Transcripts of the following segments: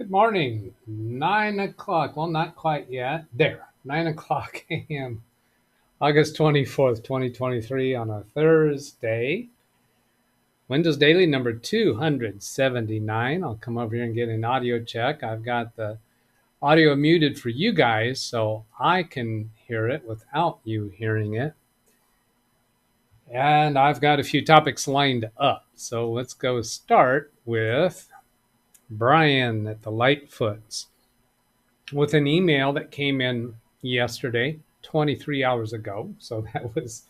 Good morning. 9 o'clock. Well, not quite yet. There. 9 o'clock a.m. August 24th, 2023 on a Thursday. Windows Daily number 279. I'll come over here and get an audio check. I've got the audio muted for you guys so I can hear it without you hearing it. And I've got a few topics lined up. So let's go start with Brian at the Lightfoots with an email that came in yesterday, 23 hours ago. So that was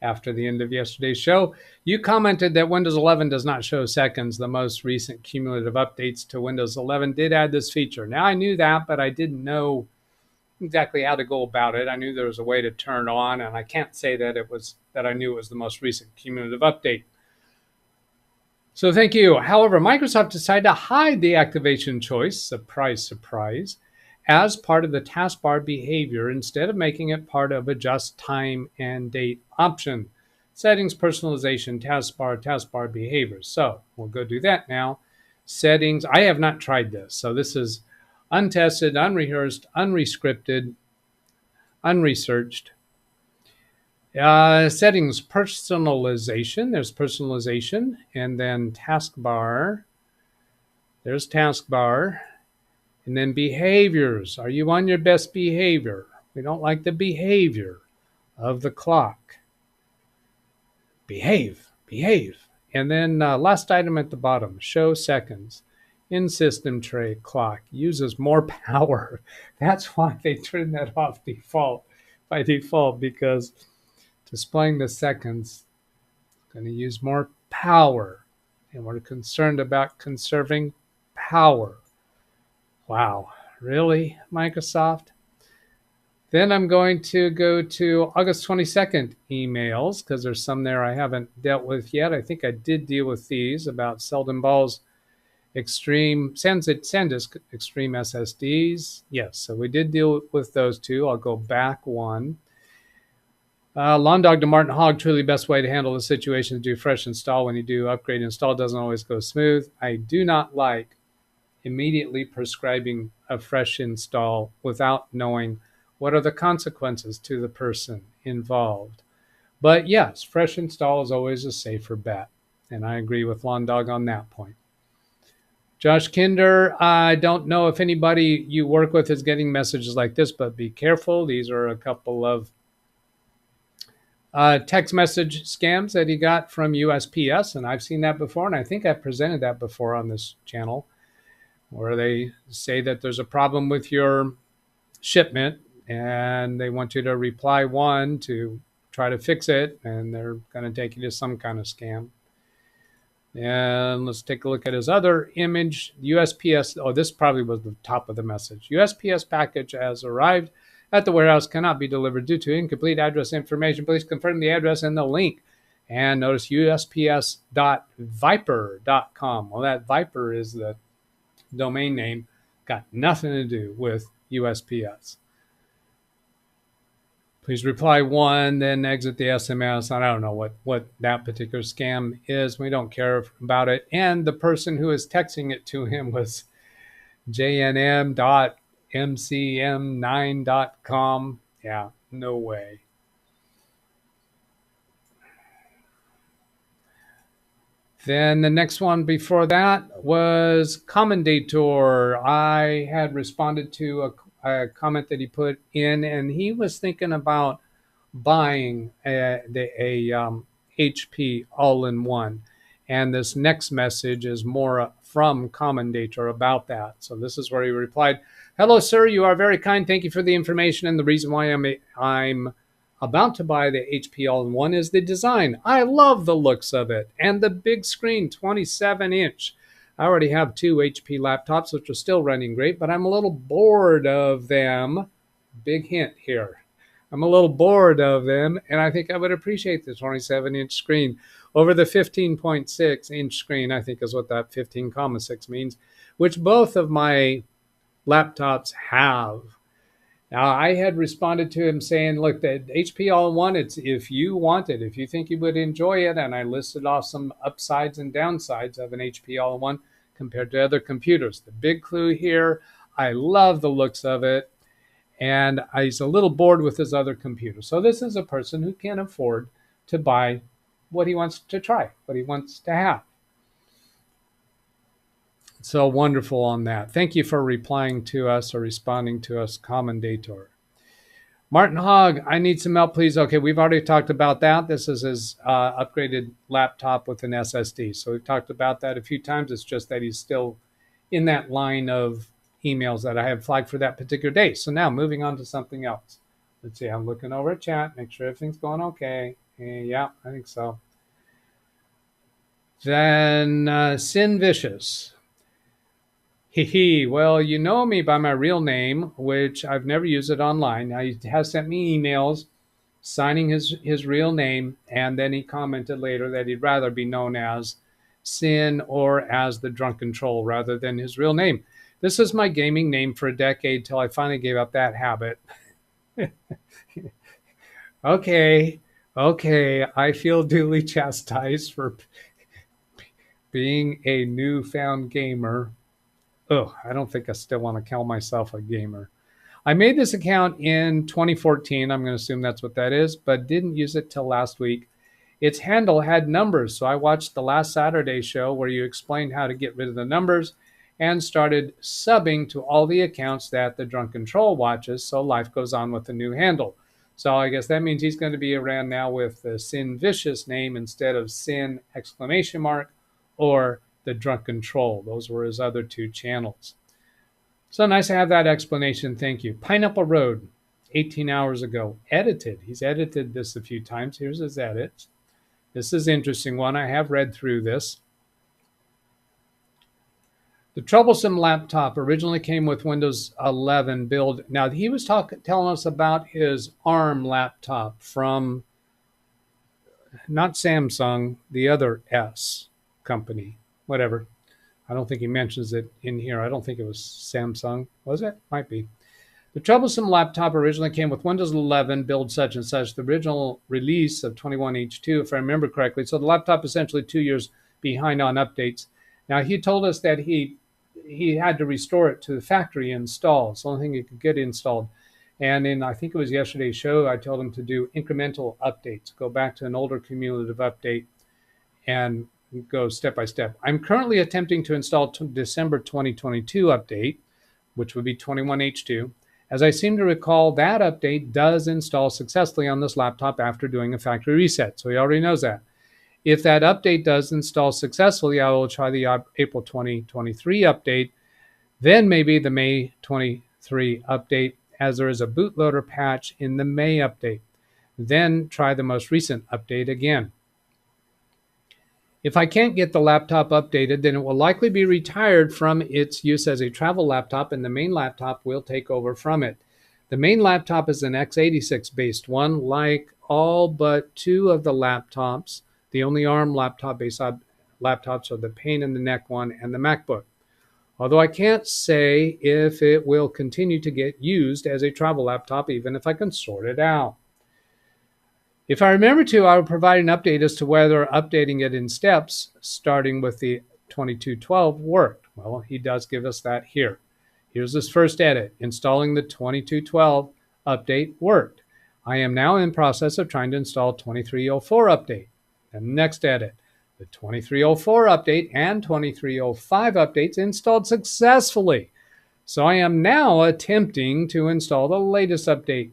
after the end of yesterday's show. You commented that Windows 11 does not show seconds. The most recent cumulative updates to Windows 11 did add this feature. Now, I knew that, but I didn't know exactly how to go about it. I knew there was a way to turn on, and I can't say that I knew it was the most recent cumulative update. So thank you. However, Microsoft decided to hide the activation choice, surprise, surprise, as part of the taskbar behavior instead of making it part of a just time and date option. Settings, personalization, taskbar behaviors. So we'll go do that now. Settings. I have not tried this. So this is untested, unrehearsed, unrescripted, unresearched. Settings, personalization. There's personalization. And then taskbar. There's taskbar. And then behaviors. Are you on your best behavior? We don't like the behavior of the clock. Behave. And then last item at the bottom, show seconds. In system tray clock uses more power. That's why they turned that off by default, because displaying the seconds is going to use more power. And we're concerned about conserving power. Wow, really, Microsoft? Then I'm going to go to August 22nd emails, because there's some there I haven't dealt with yet. I think I did deal with these about Selden Ball's SanDisk Extreme SSDs. Yes, so we did deal with those two. I'll go back one. Lawn Dog to Martin Hogg, truly best way to handle the situation is do fresh install. When you do upgrade install, doesn't always go smooth. I do not like immediately prescribing a fresh install without knowing what are the consequences to the person involved. But yes, fresh install is always a safer bet. And I agree with Lawn Dog on that point. Josh Kinder, I don't know if anybody you work with is getting messages like this, but be careful. These are a couple of text message scams that he got from USPS, and I've seen that before, and I think I've presented that before on this channel, where they say that there's a problem with your shipment, and they want you to reply one to try to fix it, and they're going to take you to some kind of scam. And let's take a look at his other image. USPS, oh, this probably was the top of the message. USPS package has arrived at the warehouse, cannot be delivered due to incomplete address information. Please confirm the address and the link. And notice usps.viper.com. Well, that Viper is the domain name. Got nothing to do with USPS. Please reply one, then exit the SMS. I don't know what that particular scam is. We don't care about it. And the person who is texting it to him was jnm.mcm9.com. Yeah, no way. Then the next one before that was Commendator. I had responded to a comment that he put in, and he was thinking about buying a HP all-in-one. And this next message is more from Commendator about that. So this is where he replied, "Hello, sir. You are very kind. Thank you for the information. And the reason why I'm about to buy the HP all-in-one is the design. I love the looks of it. And the big screen, 27-inch. I already have two HP laptops, which are still running great, but I'm a little bored of them." Big hint here. I'm a little bored of them, and I think I would appreciate the 27-inch screen over the 15.6-inch screen, I think is what that 15,6 means, which both of my laptops have. Now, I had responded to him saying, look, the HP all-in-one, it's if you want it, if you think you would enjoy it, and I listed off some upsides and downsides of an HP all-in-one, compared to other computers. The big clue here, I love the looks of it, and he's a little bored with his other computer. So this is a person who can afford to buy what he wants to try, what he wants to have. So wonderful on that. Thank you for replying to us or responding to us, Commendator. Martin Hogg, I need some help, please. Okay, we've already talked about that. This is his upgraded laptop with an SSD. So we've talked about that a few times. It's just that he's still in that line of emails that I have flagged for that particular day. So now moving on to something else. Let's see, I'm looking over at chat, make sure everything's going okay. Yeah, I think so. Then Sin Vicious. Well, you know me by my real name, which I've never used it online. Now, he has sent me emails signing his real name, and then he commented later that he'd rather be known as Sin or as the Drunken Troll rather than his real name. This is my gaming name for a decade till I finally gave up that habit. Okay, I feel duly chastised for being a newfound gamer. Oh, I don't think I still want to call myself a gamer. I made this account in 2014. I'm going to assume that's what that is, but didn't use it till last week. Its handle had numbers, so I watched the last Saturday show where you explained how to get rid of the numbers and started subbing to all the accounts that the Drunken Troll watches, so life goes on with the new handle. So I guess that means he's going to be around now with the Sin Vicious name instead of Sin ! Or the Drunken Troll. Those were his other two channels. So nice to have that explanation. Thank you. Pineapple Road, 18 hours ago. Edited. He's edited this a few times. Here's his edits. This is an interesting one. I have read through this. The troublesome laptop originally came with Windows 11 build. Now, he was telling us about his ARM laptop from, not Samsung, the other S company. Whatever. I don't think he mentions it in here. I don't think it was Samsung. Was it? Might be. The troublesome laptop originally came with Windows 11, build such and such, the original release of 21H2, if I remember correctly. So the laptop essentially 2 years behind on updates. Now, he told us that he had to restore it to the factory install. It's the only thing he could get installed. And in, I think it was yesterday's show, I told him to do incremental updates, go back to an older cumulative update and go step by step. I'm currently attempting to install December 2022 update, which would be 21H2. As I seem to recall, that update does install successfully on this laptop after doing a factory reset. So he already knows that. If that update does install successfully, I will try the April 2023 update, then maybe the May 23 update, as there is a bootloader patch in the May update. Then try the most recent update again. If I can't get the laptop updated, then it will likely be retired from its use as a travel laptop, and the main laptop will take over from it. The main laptop is an x86-based one, like all but two of the laptops. The only ARM laptop-based laptops are the pain in the neck one and the MacBook. Although I can't say if it will continue to get used as a travel laptop, even if I can sort it out. If I remember to, I will provide an update as to whether updating it in steps, starting with the 2212, worked. Well, he does give us that here. Here's his first edit. Installing the 2212 update worked. I am now in process of trying to install 2304 update. And next edit. The 2304 update and 2305 updates installed successfully. So I am now attempting to install the latest update.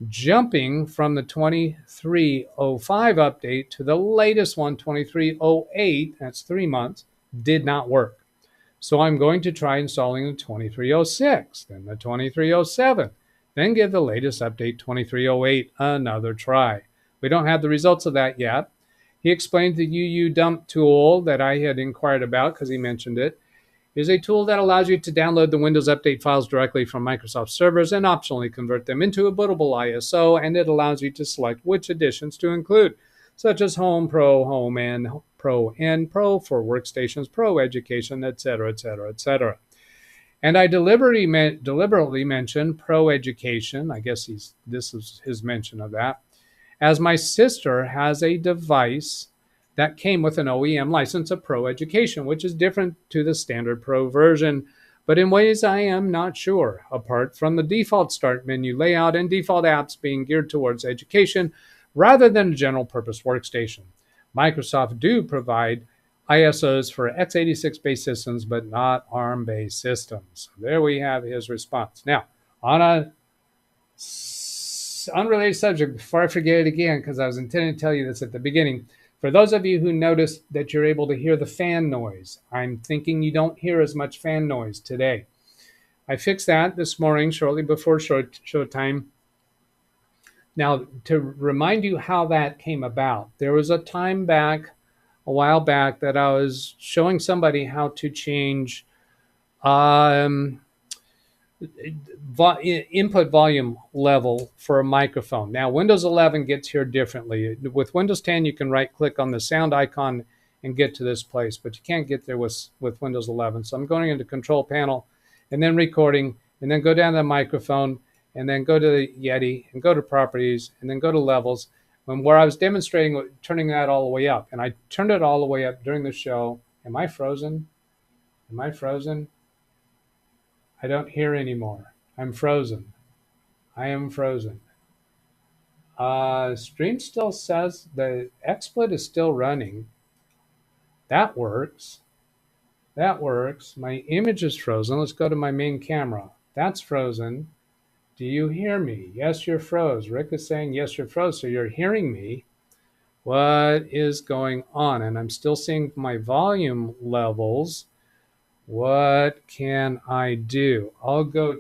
Jumping from the 2305 update to the latest one, 2308, that's 3 months, did not work. So I'm going to try installing the 2306, then the 2307, then give the latest update, 2308, another try. We don't have the results of that yet. He explained the UU dump tool that I had inquired about because he mentioned it. Is a tool that allows you to download the Windows Update files directly from Microsoft servers and optionally convert them into a bootable ISO, and it allows you to select which editions to include, such as Home, Pro, Home, and Pro, and Pro for workstations, Pro Education, etc., etc., etc. And I deliberately mentioned Pro Education. I guess this is his mention of that, as my sister has a device that came with an OEM license of Pro Education, which is different to the standard Pro version, but in ways I am not sure, apart from the default start menu layout and default apps being geared towards education rather than a general purpose workstation. Microsoft do provide ISOs for x86-based systems, but not ARM-based systems. There we have his response. Now, on a unrelated subject, before I forget it again, because I was intending to tell you this at the beginning, for those of you who noticed that you're able to hear the fan noise, I'm thinking you don't hear as much fan noise today. I fixed that this morning, shortly before show time. Now, to remind you how that came about, there was a while back, that I was showing somebody how to change input volume level for a microphone. Now, Windows 11 gets here differently. With Windows 10, you can right-click on the sound icon and get to this place, but you can't get there with Windows 11. So I'm going into Control Panel, and then Recording, and then go down to the microphone, and then go to the Yeti, and go to Properties, and then go to Levels, and where I was demonstrating turning that all the way up. And I turned it all the way up during the show. Am I frozen? Am I frozen? I don't hear anymore. I'm frozen. I am frozen. Stream still says the XSplit is still running. That works. That works. My image is frozen. Let's go to my main camera. That's frozen. Do you hear me? Yes, you're froze. Rick is saying, yes, you're froze. So you're hearing me. What is going on? And I'm still seeing my volume levels. What can I do? I'll go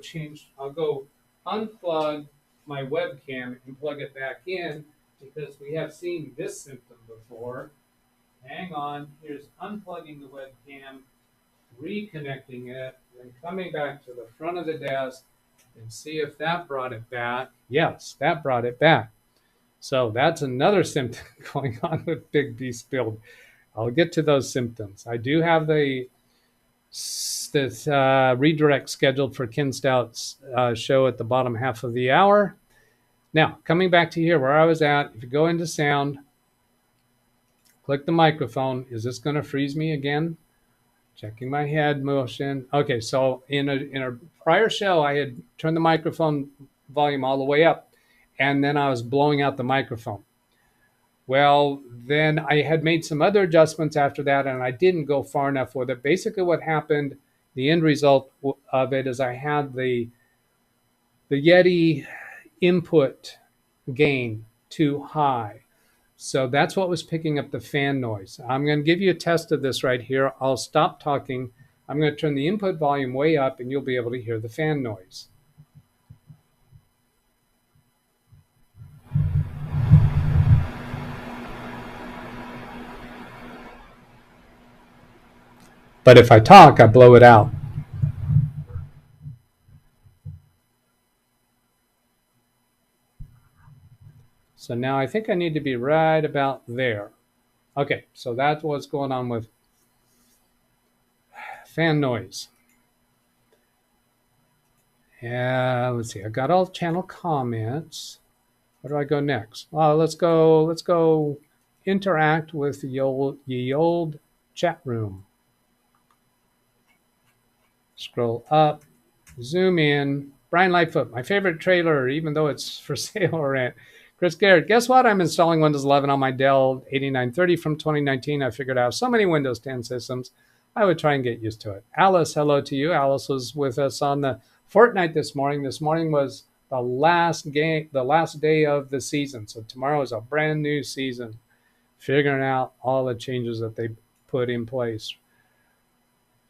unplug my webcam and plug it back in, because we have seen this symptom before. Hang on, here's unplugging the webcam, reconnecting it, then coming back to the front of the desk and see if that brought it back. Yes, that brought it back. So that's another symptom going on with Big Beast Build. I'll get to those symptoms. I do have this redirect scheduled for Ken Stout's show at the bottom half of the hour. Now, coming back to here where I was at, if you go into sound, click the microphone. Is this going to freeze me again? Checking my head motion. Okay, so in a prior show, I had turned the microphone volume all the way up, and then I was blowing out the microphone. Well, then I had made some other adjustments after that, and I didn't go far enough with it. Basically, what happened, the end result of it is I had the Yeti input gain too high. So that's what was picking up the fan noise. I'm going to give you a test of this right here. I'll stop talking. I'm going to turn the input volume way up, and you'll be able to hear the fan noise. But if I talk, I blow it out. So now I think I need to be right about there. Okay, so that's what's going on with fan noise. Let's see, I got all channel comments. Where do I go next? Well, let's go interact with the old chat room. Scroll up, zoom in. Brian Lightfoot, my favorite trailer, even though it's for sale or rent. Chris Garrett, guess what? I'm installing Windows 11 on my Dell 8930 from 2019. I figured out so many Windows 10 systems, I would try and get used to it. Alice, hello to you. Alice was with us on the Fortnite this morning. This morning was the last day of the season. So tomorrow is a brand new season, figuring out all the changes that they put in place.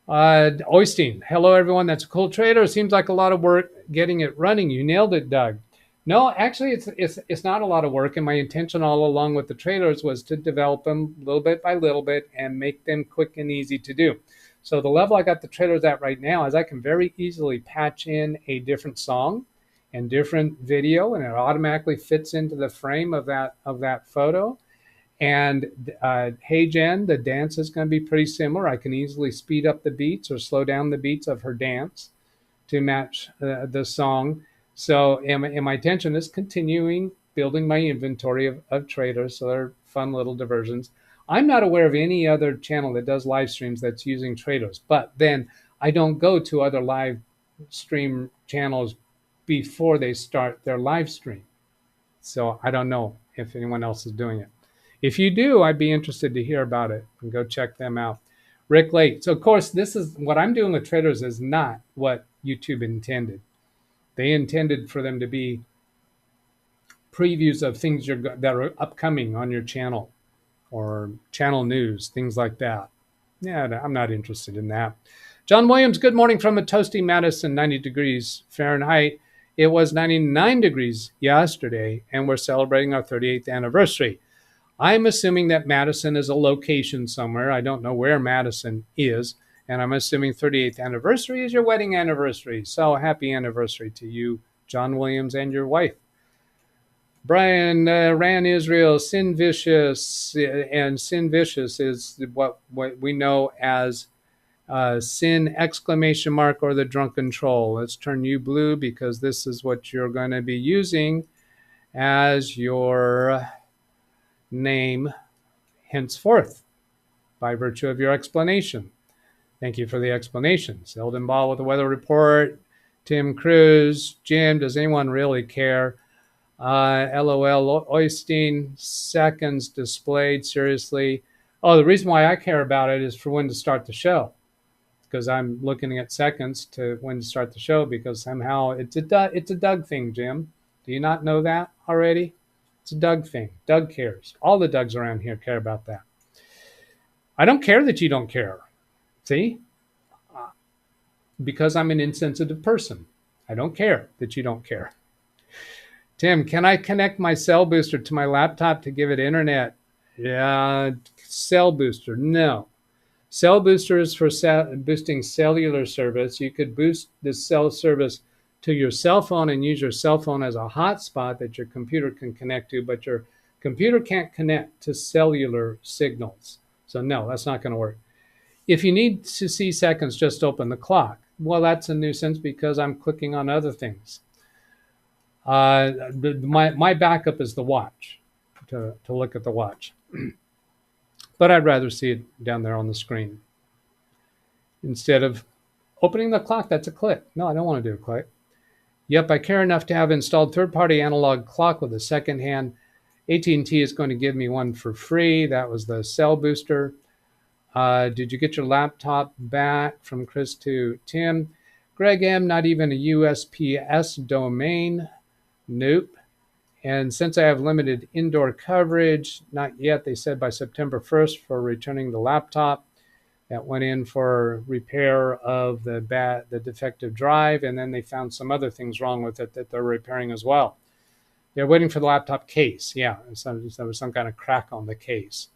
Oystein, hello everyone. That's a cool trailer. Seems like a lot of work getting it running. You nailed it, Doug. No, actually, it's not a lot of work, and my intention all along with the trailers was to develop them little bit by little bit and make them quick and easy to do. So the level I got the trailers at right now is I can very easily patch in a different song and different video, and it automatically fits into the frame of that photo. And Hey Jen, the dance is going to be pretty similar. I can easily speed up the beats or slow down the beats of her dance to match the song. So, and my intention is continuing building my inventory of trailers, so they're fun little diversions. I'm not aware of any other channel that does live streams that's using Trados, but then I don't go to other live stream channels before they start their live stream. So I don't know if anyone else is doing it. If you do, I'd be interested to hear about it and go check them out. Rick Lake. So of course, this is what I'm doing with Trados is not what YouTube intended. They intended for them to be previews of things that are upcoming on your channel or channel news, things like that. Yeah, I'm not interested in that. John Williams, good morning from a toasty Madison, 90 degrees Fahrenheit. It was 99 degrees yesterday, and we're celebrating our 38th anniversary. I'm assuming that Madison is a location somewhere. I don't know where Madison is, and I'm assuming 38th anniversary is your wedding anniversary. So happy anniversary to you, John Williams, and your wife. Brian, Ran Israel, Sin Vicious, and Sin Vicious is what we know as Sin exclamation mark or the drunken troll. Let's turn you blue because this is what you're going to be using as your name henceforth by virtue of your explanation. Thank you for the explanation. Selden Ball with the weather report. Tim Cruz. Jim, does anyone really care? LOL. Oystein, seconds displayed. Seriously. Oh, the reason why I care about it is for when to start the show. Because I'm looking at seconds to when to start the show because somehow it's a Doug thing, Jim. Do you not know that already? It's a Doug thing. Doug cares. All the Dougs around here care about that. I don't care that you don't care. See? Because I'm an insensitive person. I don't care that you don't care. Tim, can I connect my cell booster to my laptop to give it internet? Yeah, cell booster, no. Cell booster is for boosting cellular service. You could boost the cell service to your cell phone and use your cell phone as a hotspot that your computer can connect to, but your computer can't connect to cellular signals. So no, that's not going to work. If you need to see seconds, just open the clock. Well, that's a nuisance because I'm clicking on other things. My backup is the watch, to look at the watch. But I'd rather see it down there on the screen. Instead of opening the clock, that's a click. No, I don't want to do a click. Yep, I care enough to have installed third-party analog clock with a second hand. AT&T is going to give me one for free. That was the cell booster. Did you get your laptop back? From Chris to Tim. Greg M, not even a USPS domain. Nope. And since I have limited indoor coverage, not yet, they said by September 1st for returning the laptop. That went in for repair of the defective drive, and then they found some other things wrong with it that they're repairing as well. They're waiting for the laptop case. Yeah, so there was some kind of crack on the case.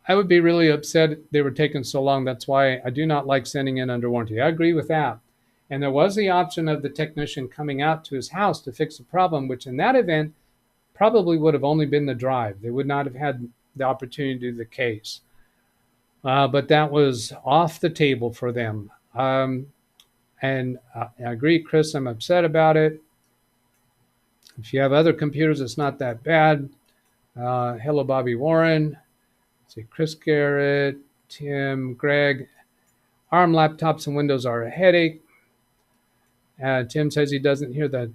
I would be really upset if they were taking so long. That's why I do not like sending in under warranty. I agree with that. And there was the option of the technician coming out to his house to fix the problem, which in that event probably would have only been the drive. They would not have had the opportunity to do the case. But that was off the table for them. And I agree, Chris, I'm upset about it. If you have other computers, it's not that bad. Hello, Bobby Warren. See, Chris Garrett, Tim, Greg. ARM laptops and Windows are a headache. Tim says he doesn't hear the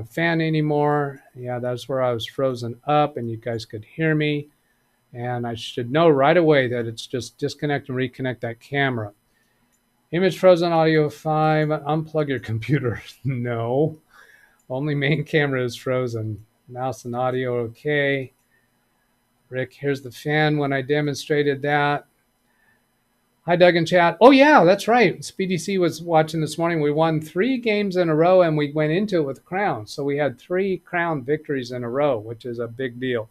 fan anymore. Yeah, that's where I was frozen up and you guys could hear me. And I should know right away that it's just disconnect and reconnect that camera. Image frozen, audio 5. Unplug your computer. No. Only main camera is frozen. Mouse and audio okay. Rick, here's the fan when I demonstrated that. Hi, Doug and chat. Oh, yeah, that's right. Speedy C was watching this morning. We won 3 games in a row, and we went into it with crowns. So we had 3 crown victories in a row, which is a big deal.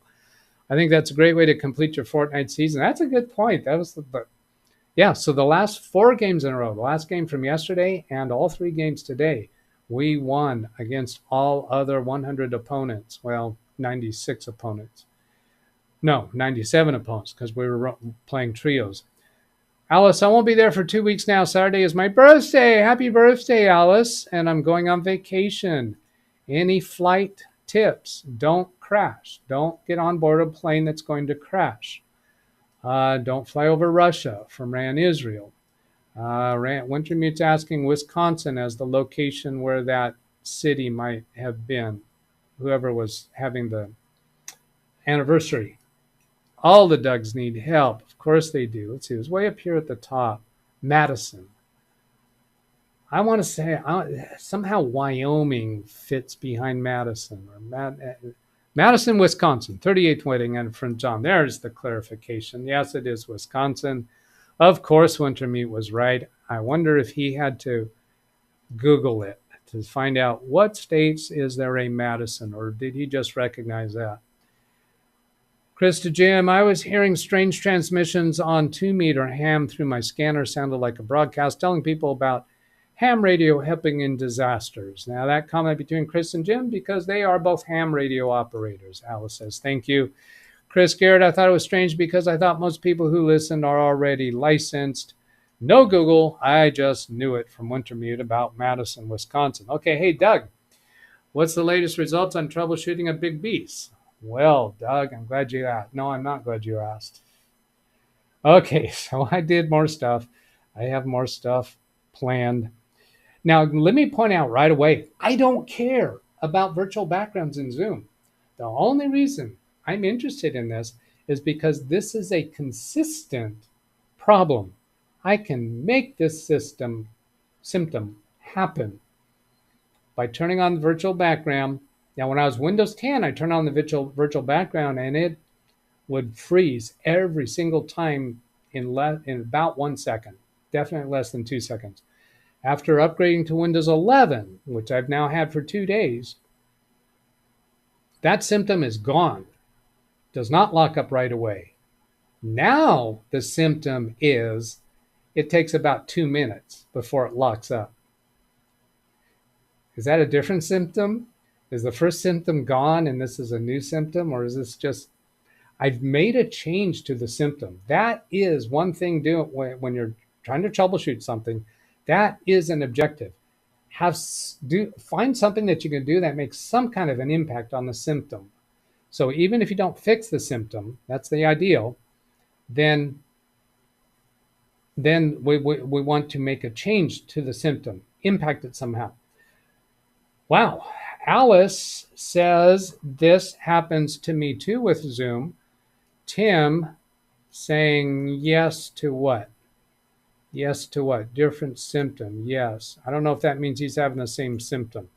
I think that's a great way to complete your Fortnite season. That's a good point. That was yeah, so the last 4 games in a row, the last game from yesterday and all 3 games today, we won against all other 100 opponents. Well, 96 opponents. No, 97 opponents because we were playing trios. Alice, I won't be there for 2 weeks now. Saturday is my birthday. Happy birthday, Alice. And I'm going on vacation. Any flight tips? Don't crash. Don't get on board a plane that's going to crash. Don't fly over Russia from Ran Israel. Wintermute's asking Wisconsin as the location where that city might have been, whoever was having the anniversary. All the Dougs need help. Of course they do. Let's see. It was way up here at the top. Madison. I want to say somehow Wyoming fits behind Madison. Madison, Wisconsin. 38th wedding and from John. There's the clarification. Yes, it is Wisconsin. Of course, Wintermute was right. I wonder if he had to Google it to find out what states is there a Madison, or did he just recognize that? Krista Jim, I was hearing strange transmissions on 2-meter ham through my scanner. Sounded like a broadcast telling people about ham radio helping in disasters. Now that comment between Chris and Jim, because they are both ham radio operators. Alice says, thank you. Chris Garrett, I thought it was strange because I thought most people who listened are already licensed. No Google, I just knew it from Wintermute about Madison, Wisconsin. Okay, hey, Doug, what's the latest results on troubleshooting a big beast? Well, Doug, I'm glad you asked. No, I'm not glad you asked. Okay, so I did more stuff. I have more stuff planned. Now, let me point out right away, I don't care about virtual backgrounds in Zoom. The only reason I'm interested in this is because this is a consistent problem. I can make this symptom happen by turning on the virtual background. Now, when I was Windows 10, I turned on the virtual background and it would freeze every single time in about 1 second, definitely less than 2 seconds. After upgrading to Windows 11, which I've now had for 2 days, that symptom is gone. Does not lock up right away. Now the symptom is, it takes about 2 minutes before it locks up. Is that a different symptom? Is the first symptom gone and this is a new symptom? Or is this just, I've made a change to the symptom. That is one thing when you're trying to troubleshoot something. That is an objective. Find something that you can do that makes some kind of an impact on the symptom. So even if you don't fix the symptom, that's the ideal, then we want to make a change to the symptom, impact it somehow. Wow. Alice says this happens to me too with Zoom. Tim saying yes to what? Yes to what? Different symptom. Yes. I don't know if that means he's having the same symptom.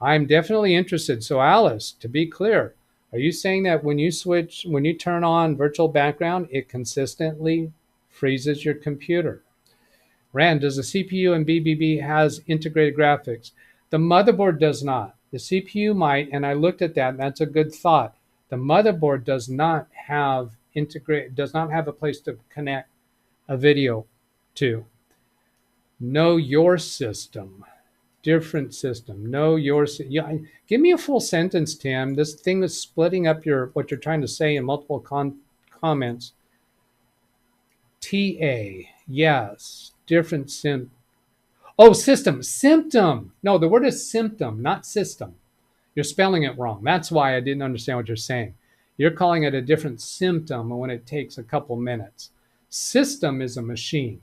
I'm definitely interested. So Alice, to be clear, are you saying that when you turn on virtual background, it consistently freezes your computer? Rand, does the CPU and BBB has integrated graphics? The motherboard does not. The CPU might, and I looked at that, and that's a good thought. The motherboard does not have a place to connect a video to. Know your system. Different system. Know your system. Yeah, give me a full sentence, Tim. This thing is splitting up what you're trying to say in multiple comments. TA. Yes. Different symptom. Oh, system. Symptom. No, the word is symptom, not system. You're spelling it wrong. That's why I didn't understand what you're saying. You're calling it a different symptom when it takes a couple minutes. System is a machine.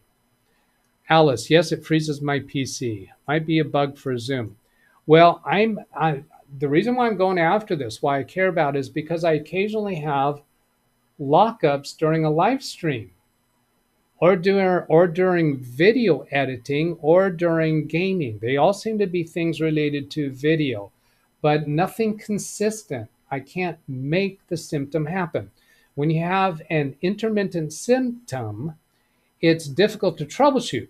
Alice, yes, it freezes my PC. Might be a bug for Zoom. Well, the reason why I'm going after this, why I care about it, is because I occasionally have lockups during a live stream, or during video editing, or during gaming. They all seem to be things related to video, but nothing consistent. I can't make the symptom happen. When you have an intermittent symptom, it's difficult to troubleshoot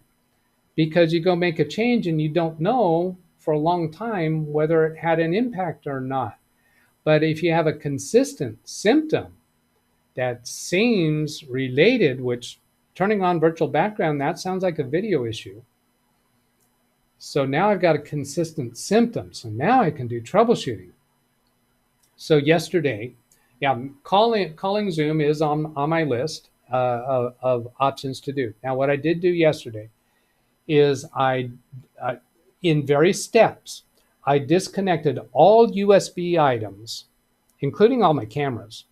because you go make a change and you don't know for a long time whether it had an impact or not. But if you have a consistent symptom that seems related, which turning on virtual background, that sounds like a video issue. So now I've got a consistent symptom. So now I can do troubleshooting. So yesterday, yeah, calling Zoom is on my list of options to do. Now, what I did do yesterday is in various steps, I disconnected all USB items, including all my cameras.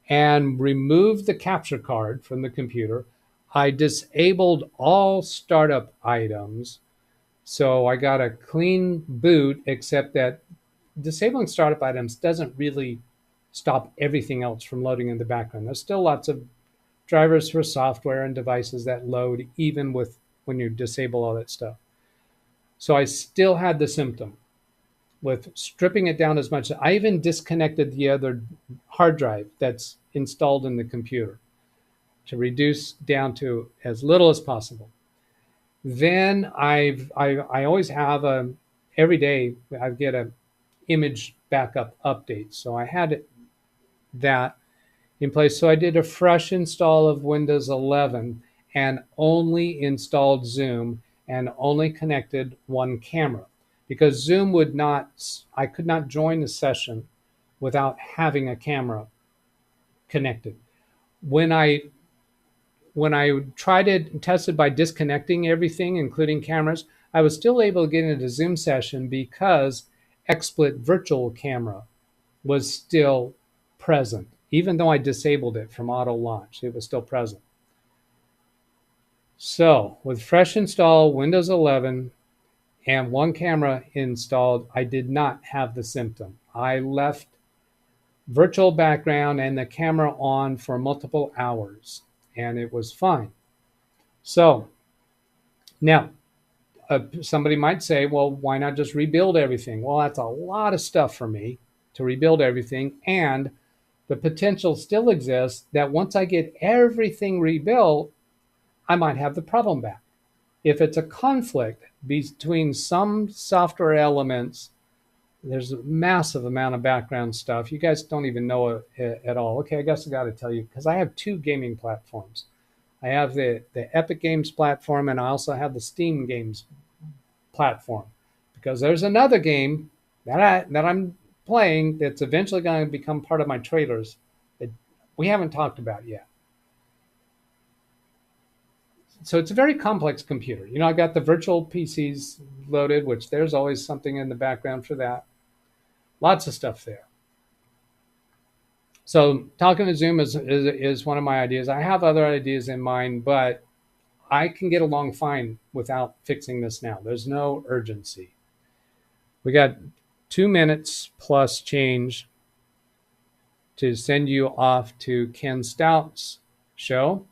and removed the capture card from the computer. I disabled all startup items. So I got a clean boot, except that disabling startup items doesn't really stop everything else from loading in the background. There's still lots of drivers for software and devices that load even with when you disable all that stuff. So I still had the symptom with stripping it down as much. I even disconnected the other hard drive that's installed in the computer to reduce down to as little as possible. Then I always have every day I get a image backup update. So I had that in place. So I did a fresh install of Windows 11 and only installed Zoom and only connected one camera, because Zoom would not, I could not join the session without having a camera connected. When I tried it and tested by disconnecting everything, including cameras, I was still able to get into Zoom session because XSplit virtual camera was still present. Even though I disabled it from auto launch, it was still present. So with fresh install Windows 11 and one camera installed, I did not have the symptom. I left virtual background and the camera on for multiple hours, and it was fine. So now, somebody might say, well, why not just rebuild everything? Well, that's a lot of stuff for me to rebuild everything, and the potential still exists that once I get everything rebuilt, I might have the problem back. If it's a conflict between some software elements, there's a massive amount of background stuff. You guys don't even know it at all. Okay, I guess I got to tell you, because I have two gaming platforms. I have the Epic Games platform, and I also have the Steam Games platform, because there's another game that I'm playing that's eventually going to become part of my trailers that we haven't talked about yet. So it's a very complex computer. You know, I've got the virtual PCs loaded, which there's always something in the background for that. Lots of stuff there. So talking to Zoom is one of my ideas. I have other ideas in mind, but I can get along fine without fixing this now. There's no urgency. We got 2 minutes plus change to send you off to Ken Stout's show.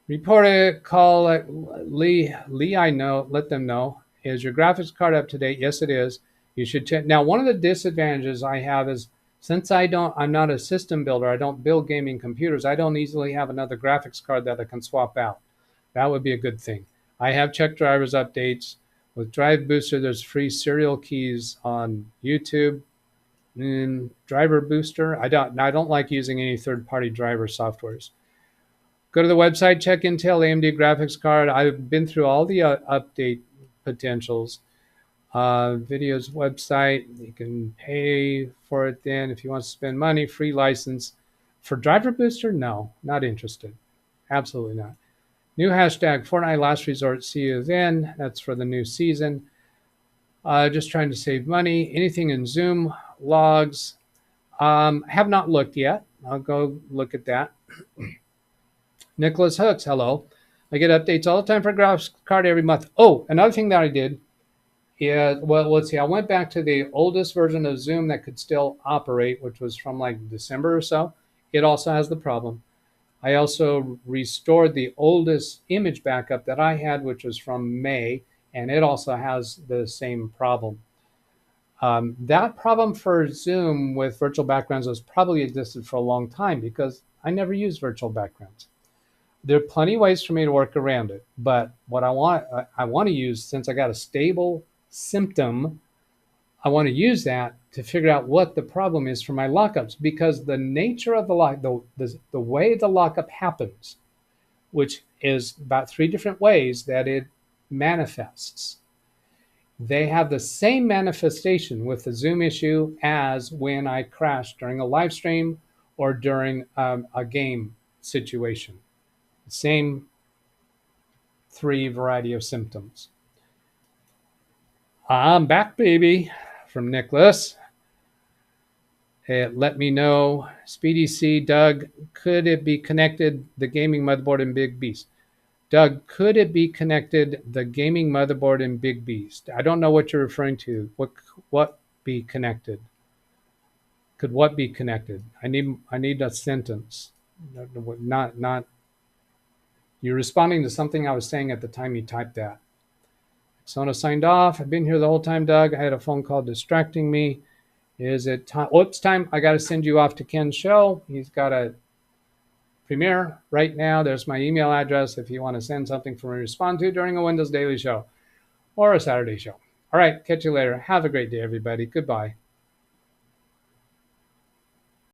Report it, call it, Lee, I know, let them know. Is your graphics card up to date? Yes, it is. You should check. Now, one of the disadvantages I have is, since I'm not a system builder, I don't build gaming computers, I don't easily have another graphics card that I can swap out. That would be a good thing. I have checked drivers updates. With Drive Booster, there's free serial keys on YouTube. And Driver Booster, I don't like using any third-party driver softwares. Go to the website, check Intel AMD graphics card. I've been through all the update potentials. Videos website, you can pay for it then if you want to spend money. Free license. For Driver Booster, no, not interested. Absolutely not. New hashtag, Fortnite Last Resort, see you then. That's for the new season. Just trying to save money. Anything in Zoom logs? Have not looked yet. I'll go look at that. Nicholas Hooks, hello. I get updates all the time for graphics card every month. Oh, another thing that I did is, well, let's see. I went back to the oldest version of Zoom that could still operate, which was from like December or so. It also has the problem. I also restored the oldest image backup that I had, which was from May, and it also has the same problem. That problem for Zoom with virtual backgrounds has probably existed for a long time because I never used virtual backgrounds. There are plenty of ways for me to work around it, but what I want to use, since I got a stable symptom, I want to use that to figure out what the problem is for my lockups, because the nature of the lock, the way the lockup happens, which is about 3 different ways that it manifests. They have the same manifestation with the Zoom issue as when I crash during a live stream or during a game situation. Same 3 variety of symptoms. I'm back, baby, from Nicholas. Let me know. Speedy C, Doug, could it be connected, the gaming motherboard and Big Beast? Doug, could it be connected, the gaming motherboard and Big Beast? I don't know what you're referring to. What be connected? Could what be connected? I need a sentence. Not. You're responding to something I was saying at the time you typed that. Sona signed off. I've been here the whole time, Doug. I had a phone call distracting me. Is it time? Oh, it's time. I got to send you off to Ken's show. He's got a premiere right now. There's my email address if you want to send something for me to respond to during a Windows Daily show or a Saturday show. All right, catch you later. Have a great day, everybody. Goodbye.